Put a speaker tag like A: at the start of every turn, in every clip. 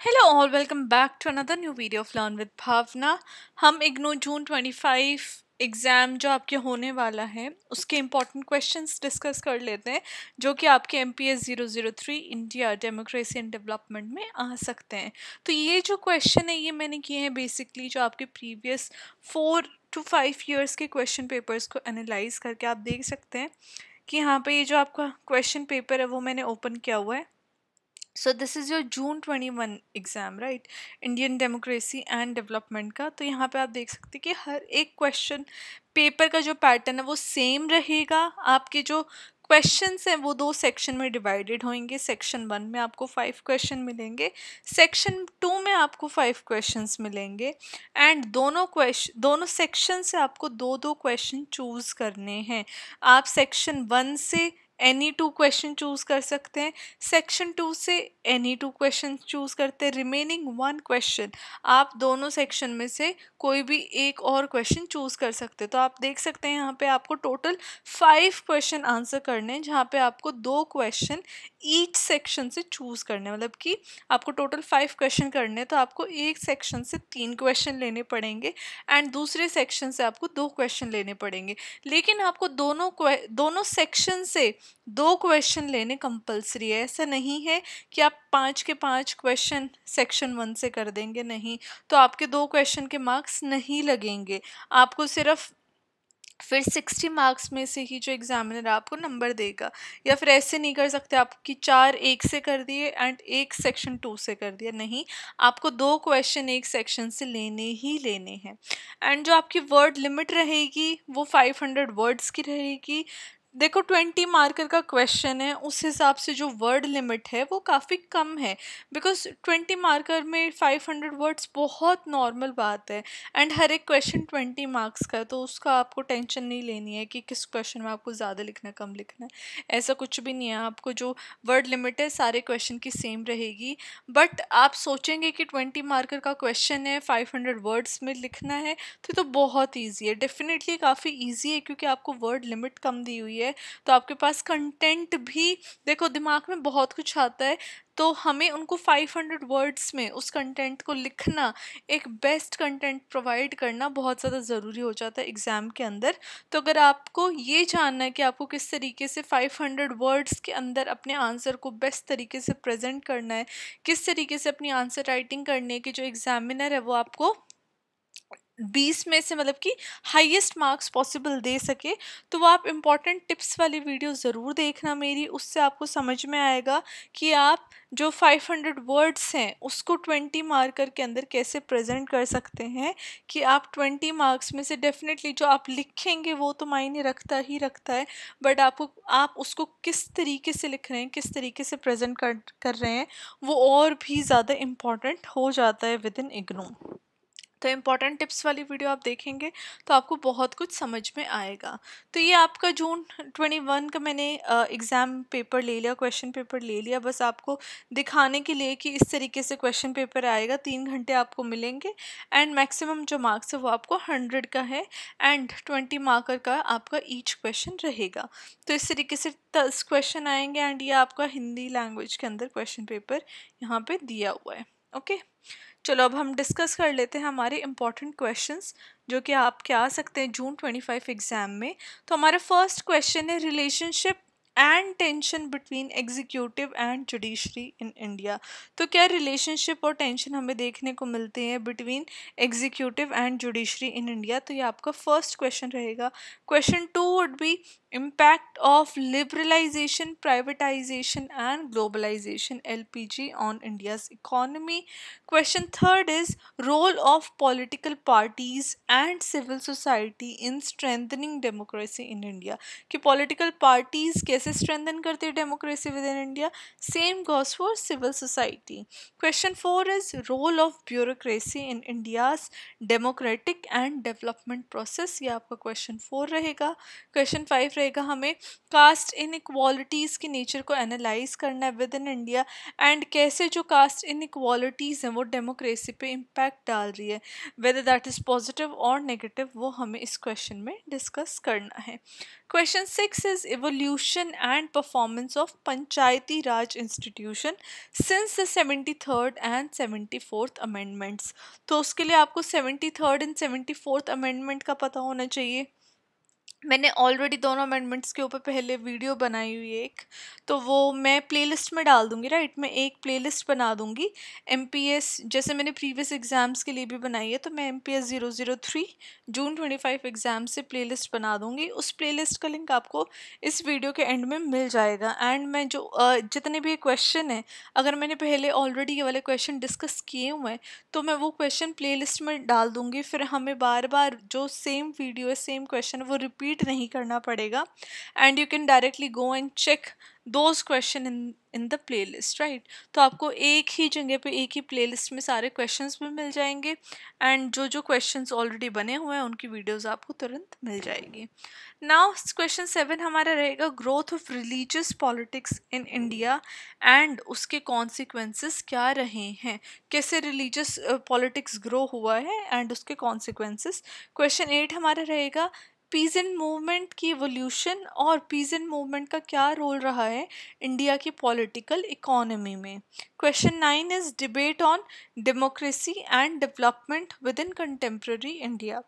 A: Hello all, welcome back to another new video of learn with Bhavna. हम इग्नू जून 25 exam जो आपके होने वाला है उसके इम्पॉर्टेंट क्वेश्चंस डिस्कस कर लेते हैं जो कि आपके MPS 003 India democracy and development में आ सकते हैं। तो ये जो क्वेश्चन है ये मैंने किए हैं बेसिकली जो आपके प्रीवियस 4 to 5 ईयर्स के क्वेश्चन पेपर्स को एनालाइज करके आप देख सकते हैं कि यहाँ पे ये जो आपका क्वेश्चन पेपर है वो मैंने ओपन किया हुआ है। So this is your June 21 exam, right, Indian democracy and development का। तो यहाँ पे आप देख सकते हैं कि हर एक क्वेश्चन पेपर का जो पैटर्न है वो सेम रहेगा। आपके जो क्वेश्चंस हैं वो 2 सेक्शन में डिवाइडेड होंगे। सेक्शन 1 में आपको 5 क्वेश्चन मिलेंगे, सेक्शन 2 में आपको 5 क्वेश्चंस मिलेंगे एंड दोनों सेक्शन से आपको दो दो क्वेश्चन चूज़ करने हैं। आप सेक्शन 1 से any 2 क्वेश्चन चूज़ कर सकते हैं, सेक्शन 2 से any 2 क्वेश्चन चूज़ करते हैं। रिमेनिंग 1 क्वेश्चन आप दोनों सेक्शन में से कोई भी एक और क्वेश्चन चूज़ कर सकते हैं। तो आप देख सकते हैं यहाँ पे आपको टोटल 5 क्वेश्चन आंसर करने हैं, जहाँ पे आपको 2 क्वेश्चन ईच सेक्शन से चूज़ करने हैं। मतलब कि आपको टोटल 5 क्वेश्चन करने हैं, तो आपको एक सेक्शन से 3 क्वेश्चन लेने पड़ेंगे एंड दूसरे सेक्शन से आपको 2 क्वेश्चन लेने पड़ेंगे। लेकिन आपको दोनों सेक्शन से 2 क्वेश्चन लेने कंपलसरी है। ऐसा नहीं है कि आप 5 के 5 क्वेश्चन सेक्शन 1 से कर देंगे, नहीं, तो आपके 2 क्वेश्चन के मार्क्स नहीं लगेंगे। आपको सिर्फ फिर 60 मार्क्स में से ही जो एग्जामिनर आपको नंबर देगा। या फिर ऐसे नहीं कर सकते आप कि 4 एक से कर दिए एंड एक सेक्शन 2 से कर दिया, नहीं, आपको 2 क्वेश्चन एक सेक्शन से लेने ही लेने हैं। एंड जो आपकी वर्ड लिमिट रहेगी वो 500 वर्ड्स की रहेगी। देखो 20 मार्कर का क्वेश्चन है, उस हिसाब से जो वर्ड लिमिट है वो काफ़ी कम है, बिकॉज 20 मार्कर में 500 वर्ड्स बहुत नॉर्मल बात है। एंड हर एक क्वेश्चन 20 मार्क्स का है, तो उसका आपको टेंशन नहीं लेनी है कि किस क्वेश्चन में आपको ज़्यादा लिखना है कम लिखना है, ऐसा कुछ भी नहीं है। आपको जो वर्ड लिमिट है सारे क्वेश्चन की सेम रहेगी। बट आप सोचेंगे कि 20 मार्कर का क्वेश्चन है, 500 वर्ड्स में लिखना है, तो बहुत ईजी है। डेफिनेटली काफ़ी ईजी है क्योंकि आपको वर्ड लिमिट कम दी हुई है। तो आपके पास कंटेंट भी, देखो दिमाग में बहुत कुछ आता है, तो हमें उनको 500 वर्ड्स में उस कंटेंट को लिखना, एक बेस्ट कंटेंट प्रोवाइड करना बहुत ज़्यादा ज़रूरी हो जाता है एग्ज़ाम के अंदर। तो अगर आपको ये जानना है कि आपको किस तरीके से 500 वर्ड्स के अंदर अपने आंसर को बेस्ट तरीके से प्रेजेंट करना है, किस तरीके से अपनी आंसर राइटिंग करनी है कि जो एग्ज़ामिनर है वो आपको 20 में से मतलब कि हाईएस्ट मार्क्स पॉसिबल दे सके, तो वो आप इम्पॉर्टेंट टिप्स वाली वीडियो ज़रूर देखना मेरी। उससे आपको समझ में आएगा कि आप जो 500 वर्ड्स हैं उसको 20 मार्कर के अंदर कैसे प्रेजेंट कर सकते हैं। कि आप 20 मार्क्स में से डेफिनेटली जो आप लिखेंगे वो तो मायने रखता ही रखता है, बट आप उसको किस तरीके से लिख रहे हैं, किस तरीके से प्रेजेंट कर रहे हैं, वो और भी ज़्यादा इम्पॉर्टेंट हो जाता है विद इन इग्नू। तो इम्पॉर्टेंट टिप्स वाली वीडियो आप देखेंगे तो आपको बहुत कुछ समझ में आएगा। तो ये आपका जून 21 का मैंने एग्ज़ाम पेपर ले लिया, क्वेश्चन पेपर ले लिया, बस आपको दिखाने के लिए कि इस तरीके से क्वेश्चन पेपर आएगा। 3 घंटे आपको मिलेंगे एंड मैक्सिमम जो मार्क्स है वो आपको 100 का है एंड 20 मार्कर का आपका ईच क्वेश्चन रहेगा। तो इस तरीके से 10 क्वेश्चन आएंगे एंड ये आपका हिंदी लैंग्वेज के अंदर क्वेश्चन पेपर यहाँ पे दिया हुआ है। ओके, चलो अब हम डिस्कस कर लेते हैं हमारे इम्पॉर्टेंट क्वेश्चंस जो कि आपके आ सकते हैं जून 25 एग्ज़ाम में। तो हमारा फर्स्ट क्वेश्चन है relationship and tension between executive and judiciary in India. तो क्या रिलेशनशिप और टेंशन हमें देखने को मिलते हैं between executive and judiciary in India? तो ये आपका फर्स्ट क्वेश्चन रहेगा। Question 2 would be impact of liberalization, privatization and globalization LPG on India's economy. Question third is role of political parties and civil society in strengthening democracy in India. कि political parties कैसे strengthen करते हैं democracy within India? Same goes for civil society. Question 4 is role of bureaucracy in India's democratic and development process. ये आपका question 4 रहेगा। Question 5 रहेगा हमें cast inequalities के नेचर को एनालाइज करना है विद इन इंडिया, एंड कैसे जो कास्ट इनइक्वालिटीज़ हैं वो डेमोक्रेसी पे इम्पैक्ट डाल रही है, वेदर दैट इज़ पॉजिटिव और नेगेटिव, वो हमें इस क्वेश्चन में डिस्कस करना है। Question 6 is evolution and performance of Panchayati Raj institution since the 73rd and 74th amendments. तो उसके लिए आपको 73rd एंड 74th अमेंडमेंट का पता होना चाहिए। मैंने ऑलरेडी दोनों अमेंडमेंट्स के ऊपर पहले वीडियो बनाई हुई है एक, तो वो मैं प्लेलिस्ट में डाल दूंगी, राइट। मैं एक प्लेलिस्ट बना दूंगी एमपीएस, जैसे मैंने प्रीवियस एग्ज़ाम्स के लिए भी बनाई है, तो मैं एमपीएस 003 जून 25 एग्ज़ाम से प्लेलिस्ट बना दूंगी। उस प्लेलिस्ट का लिंक आपको इस वीडियो के एंड में मिल जाएगा। एंड मैं जो जितने भी क्वेश्चन हैं, अगर मैंने पहले ऑलरेडी ये वाले क्वेश्चन डिस्कस किए हुए हैं तो मैं वो क्वेश्चन प्लेलिस्ट में डाल दूंगी, फिर हमें बार बार जो सेम वीडियो है सेम क्वेश्चन वो रिपीट नहीं करना पड़ेगा, and you can directly go and check those question in the playlist, right. तो आपको एक ही जगह पे एक ही प्लेलिस्ट में सारे क्वेश्चंस भी मिल जाएंगे, एंड जो जो क्वेश्चंस ऑलरेडी बने हुए हैं उनकी वीडियोस आपको तुरंत मिल जाएगी। नाउ क्वेश्चन 7 हमारा रहेगा growth of religious politics in India and उसके कॉन्सिक्वेंसेस क्या रहे हैं, कैसे रिलीजियस पॉलिटिक्स ग्रो हुआ है एंड उसके कॉन्सिक्वेंसेस। क्वेश्चन 8 हमारा रहेगा पीजेंट मूवमेंट की इवोल्यूशन और पीजेंट मूवमेंट का क्या रोल रहा है इंडिया की पॉलिटिकल इकोनॉमी में। Question 9 is debate on democracy and development with in contemporary India.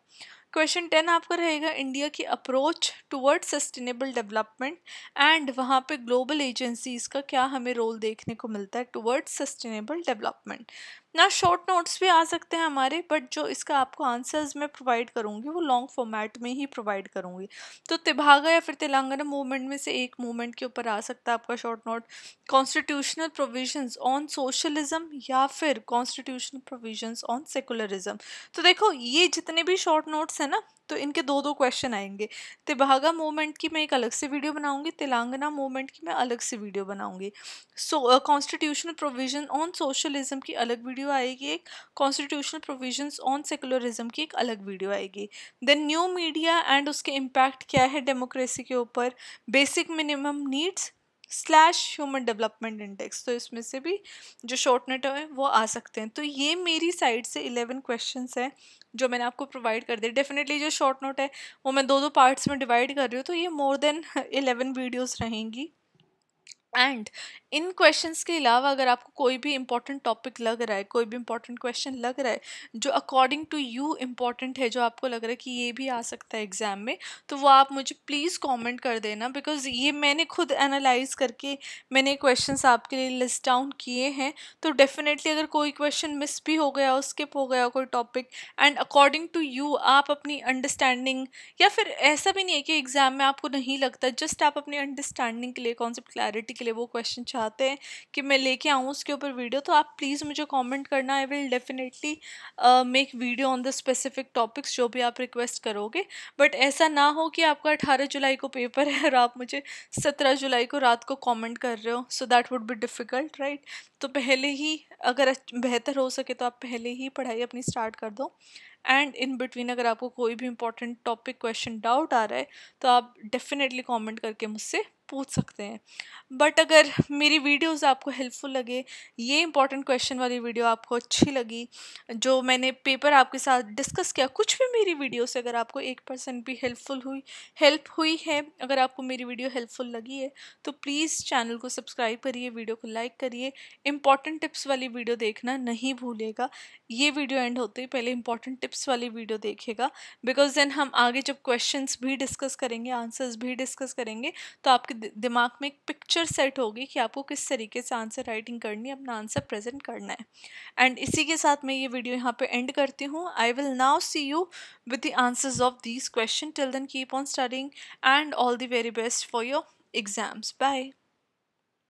A: Question 10 आपका रहेगा इंडिया की approach toward sustainable development and वहाँ पे ग्लोबल एजेंसीज का क्या हमें रोल देखने को मिलता है टुवर्ड सस्टेनेबल डेवलपमेंट। ना शॉर्ट नोट्स भी आ सकते हैं हमारे, बट जो इसका आपको आंसर्स मैं प्रोवाइड करूँगी वो लॉन्ग फॉर्मेट में ही प्रोवाइड करूँगी। तो तेभागा या फिर तेलंगाना मूवमेंट में से एक मूवमेंट के ऊपर आ सकता है आपका short note, constitutional provisions on socialism या फिर कॉन्स्टिट्यूशनल प्रोविजंस ऑन सेकुलरिज्म। तो देखो ये जितने भी शॉर्ट नोट्स हैं ना, तो इनके दो दो क्वेश्चन आएंगे। तेभागा मूवमेंट की मैं एक अलग से वीडियो बनाऊंगी, तेलंगाना मूवमेंट की मैं अलग से वीडियो बनाऊंगी। सो कॉन्स्टिट्यूशनल प्रोविजन ऑन सोशलिज्म की अलग वीडियो आएगी, एक कॉन्स्टिट्यूशनल प्रोविजंस ऑन सेकुलरिज्म की एक अलग वीडियो आएगी। देन न्यू मीडिया एंड उसके इम्पैक्ट क्या है डेमोक्रेसी के ऊपर, basic minimum needs slash human development index, तो इसमें से भी जो शॉर्ट नोट है वो आ सकते हैं। तो ये मेरी साइड से 11 क्वेश्चंस हैं जो मैंने आपको प्रोवाइड कर दिए। डेफिनेटली जो शॉर्ट नोट है वो मैं दो दो पार्ट्स में डिवाइड कर रही हूँ, तो ये मोर देन 11 वीडियोस रहेंगी। एंड इन क्वेश्चंस के अलावा अगर आपको कोई भी इंपॉर्टेंट टॉपिक लग रहा है, कोई भी इंपॉर्टेंट क्वेश्चन लग रहा है जो अकॉर्डिंग टू यू इम्पॉर्टेंट है, जो आपको लग रहा है कि ये भी आ सकता है एग्ज़ाम में, तो वो आप मुझे प्लीज़ कमेंट कर देना, बिकॉज ये मैंने खुद एनालाइज करके मैंने क्वेश्चंस आपके लिए लिस्ट डाउन किए हैं। तो डेफिनेटली अगर कोई क्वेश्चन मिस भी हो गया, स्किप हो गया कोई topic, and according to you आप अपनी अंडरस्टैंडिंग, या फिर ऐसा भी नहीं है कि एग्ज़ाम में आपको नहीं लगता, जस्ट आप अपनी अंडरस्टैंडिंग के लिए, कॉन्सेप्ट क्लैरिटी के लिए वो क्वेश्चन चाहते हैं कि मैं लेके आऊँ उसके ऊपर वीडियो, तो आप प्लीज़ मुझे कमेंट करना। I will definitely make video on the specific topics जो भी आप रिक्वेस्ट करोगे। बट ऐसा ना हो कि आपका 18 जुलाई को पेपर है और आप मुझे 17 जुलाई को रात को कमेंट कर रहे हो, so that would be difficult, right. तो पहले ही अगर बेहतर हो सके तो आप पहले ही पढ़ाई अपनी स्टार्ट कर दो, एंड इन बिटवीन अगर आपको कोई भी इंपॉर्टेंट टॉपिक क्वेश्चन डाउट आ रहा है तो आप डेफिनेटली कमेंट करके मुझसे पूछ सकते हैं। बट अगर मेरी वीडियोस आपको हेल्पफुल लगे, ये इंपॉर्टेंट क्वेश्चन वाली वीडियो आपको अच्छी लगी, जो मैंने पेपर आपके साथ डिस्कस किया, कुछ भी मेरी वीडियो से अगर आपको 1% भी हेल्प हुई है, अगर आपको मेरी वीडियो हेल्पफुल लगी है, तो प्लीज़ चैनल को सब्सक्राइब करिए, वीडियो को लाइक करिए, इंपॉर्टेंट टिप्स वाली वीडियो देखना नहीं भूलिएगा। ये वीडियो एंड होते ही पहले इंपॉर्टेंट टिप्स वाली वीडियो देखेगा, बिकॉज देन हम आगे जब क्वेश्चंस भी डिस्कस करेंगे, आंसर्स भी डिस्कस करेंगे, तो आपके दिमाग में एक पिक्चर सेट होगी कि आपको किस तरीके से आंसर राइटिंग करनी है, अपना आंसर प्रेजेंट करना है। एंड इसी के साथ मैं ये वीडियो यहाँ पे एंड करती हूँ। I will now see you with the answers of these question. Till then keep on studying and all the very best for your exams. Bye.